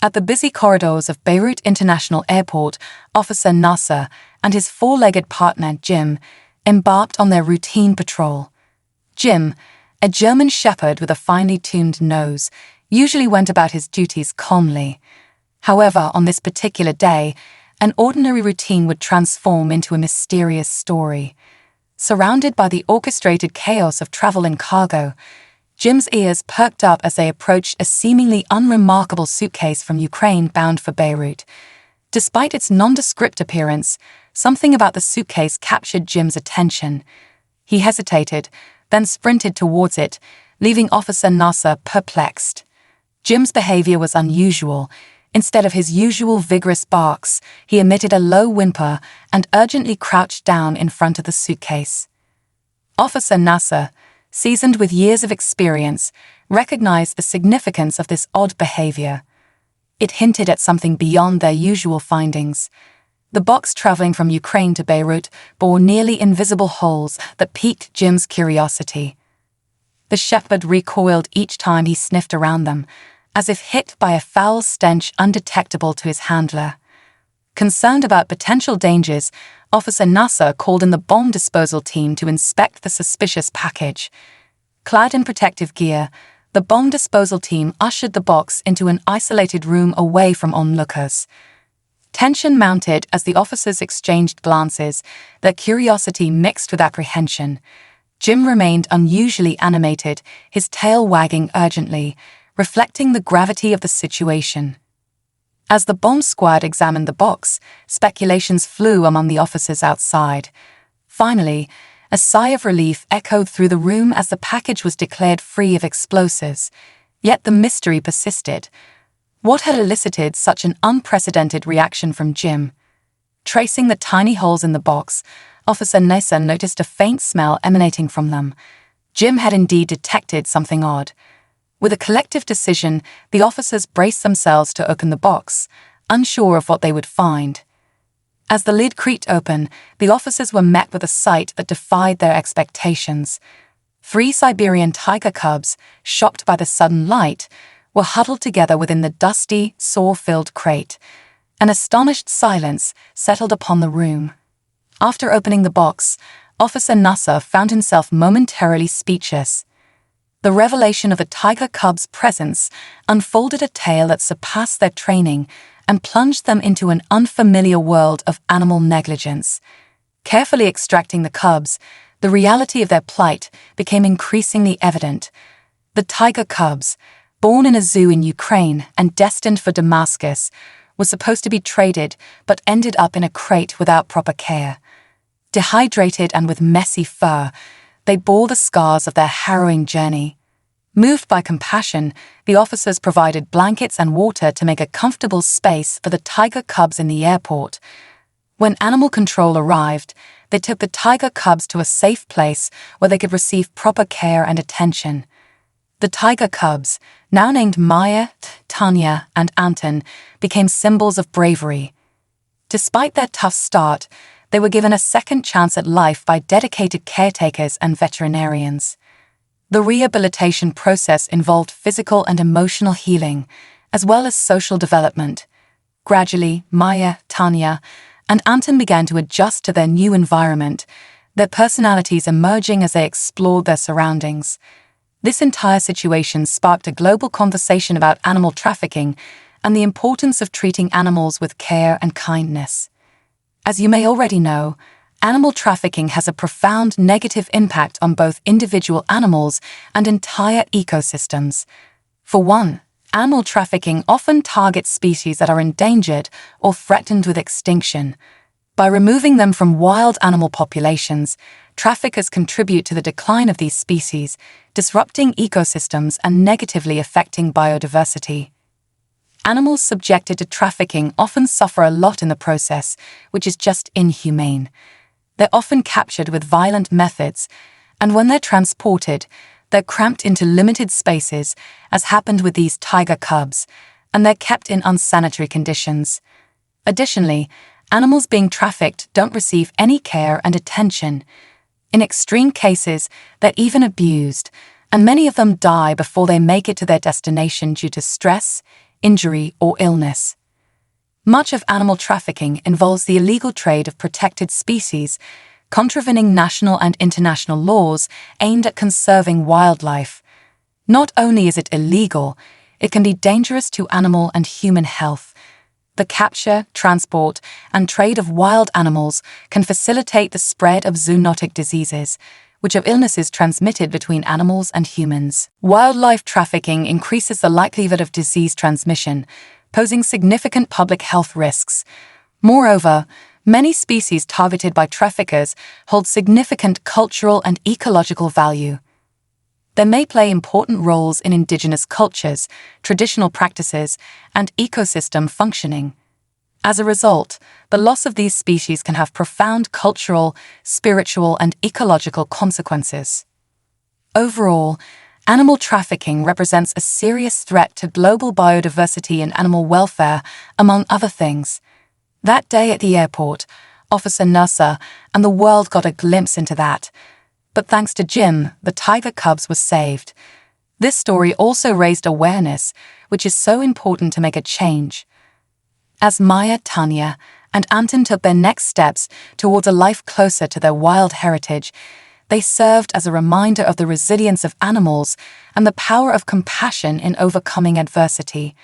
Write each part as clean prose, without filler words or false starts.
At the busy corridors of Beirut International Airport, Officer Nasser and his four-legged partner Jim embarked on their routine patrol. Jim, a German shepherd with a finely tuned nose, usually went about his duties calmly. However, on this particular day, an ordinary routine would transform into a mysterious story. Surrounded by the orchestrated chaos of travel and cargo, Jim's ears perked up as they approached a seemingly unremarkable suitcase from Ukraine bound for Beirut. Despite its nondescript appearance, something about the suitcase captured Jim's attention. He hesitated, then sprinted towards it, leaving Officer Nasser perplexed. Jim's behavior was unusual. Instead of his usual vigorous barks, he emitted a low whimper and urgently crouched down in front of the suitcase. Officer Nasser, seasoned with years of experience, recognized the significance of this odd behavior. It hinted at something beyond their usual findings. The box traveling from Ukraine to Beirut bore nearly invisible holes that piqued Jim's curiosity. The shepherd recoiled each time he sniffed around them, as if hit by a foul stench undetectable to his handler. Concerned about potential dangers, Officer Nasser called in the bomb disposal team to inspect the suspicious package. Clad in protective gear, the bomb disposal team ushered the box into an isolated room away from onlookers. Tension mounted as the officers exchanged glances, their curiosity mixed with apprehension. Jim remained unusually animated, his tail wagging urgently, reflecting the gravity of the situation. As the bomb squad examined the box, speculations flew among the officers outside. Finally, a sigh of relief echoed through the room as the package was declared free of explosives. Yet the mystery persisted. What had elicited such an unprecedented reaction from Jim? Tracing the tiny holes in the box, Officer Nasser noticed a faint smell emanating from them. Jim had indeed detected something odd. With a collective decision, the officers braced themselves to open the box, unsure of what they would find. As the lid creaked open, the officers were met with a sight that defied their expectations. 3 Siberian tiger cubs, shocked by the sudden light, were huddled together within the dusty, saw-filled crate. An astonished silence settled upon the room. After opening the box, Officer Nasser found himself momentarily speechless. The revelation of a tiger cub's presence unfolded a tale that surpassed their training and plunged them into an unfamiliar world of animal negligence. Carefully extracting the cubs, the reality of their plight became increasingly evident. The tiger cubs, born in a zoo in Ukraine and destined for Damascus, were supposed to be traded but ended up in a crate without proper care. Dehydrated and with messy fur, they bore the scars of their harrowing journey. Moved by compassion, the officers provided blankets and water to make a comfortable space for the tiger cubs in the airport. When animal control arrived, they took the tiger cubs to a safe place where they could receive proper care and attention. The tiger cubs, now named Maya, Tanya, and Anton, became symbols of bravery. Despite their tough start, they were given a second chance at life by dedicated caretakers and veterinarians. The rehabilitation process involved physical and emotional healing, as well as social development. Gradually, Maya, Tanya, and Anton began to adjust to their new environment, their personalities emerging as they explored their surroundings. This entire situation sparked a global conversation about animal trafficking and the importance of treating animals with care and kindness. As you may already know, animal trafficking has a profound negative impact on both individual animals and entire ecosystems. For one, animal trafficking often targets species that are endangered or threatened with extinction. By removing them from wild animal populations, traffickers contribute to the decline of these species, disrupting ecosystems and negatively affecting biodiversity. Animals subjected to trafficking often suffer a lot in the process, which is just inhumane. They're often captured with violent methods, and when they're transported, they're cramped into limited spaces, as happened with these tiger cubs, and they're kept in unsanitary conditions. Additionally, animals being trafficked don't receive any care and attention. In extreme cases, they're even abused, and many of them die before they make it to their destination due to stress, injury, or illness. Much of animal trafficking involves the illegal trade of protected species, contravening national and international laws aimed at conserving wildlife. Not only is it illegal, it can be dangerous to animal and human health. The capture, transport, and trade of wild animals can facilitate the spread of zoonotic diseases, which are illnesses transmitted between animals and humans. Wildlife trafficking increases the likelihood of disease transmission, posing significant public health risks. Moreover, many species targeted by traffickers hold significant cultural and ecological value. They may play important roles in indigenous cultures, traditional practices, and ecosystem functioning. As a result, the loss of these species can have profound cultural, spiritual, and ecological consequences. Overall, animal trafficking represents a serious threat to global biodiversity and animal welfare, among other things. That day at the airport, Officer Nasser and the world got a glimpse into that. But thanks to Jim, the tiger cubs were saved. This story also raised awareness, which is so important to make a change. As Maya, Tanya, and Anton took their next steps towards a life closer to their wild heritage, they served as a reminder of the resilience of animals and the power of compassion in overcoming adversity.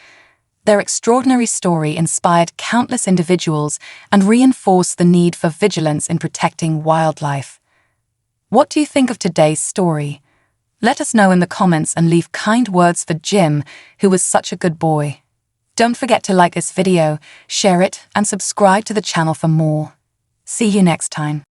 Their extraordinary story inspired countless individuals and reinforced the need for vigilance in protecting wildlife. What do you think of today's story? Let us know in the comments and leave kind words for Jim, who was such a good boy. Don't forget to like this video, share it, and subscribe to the channel for more. See you next time.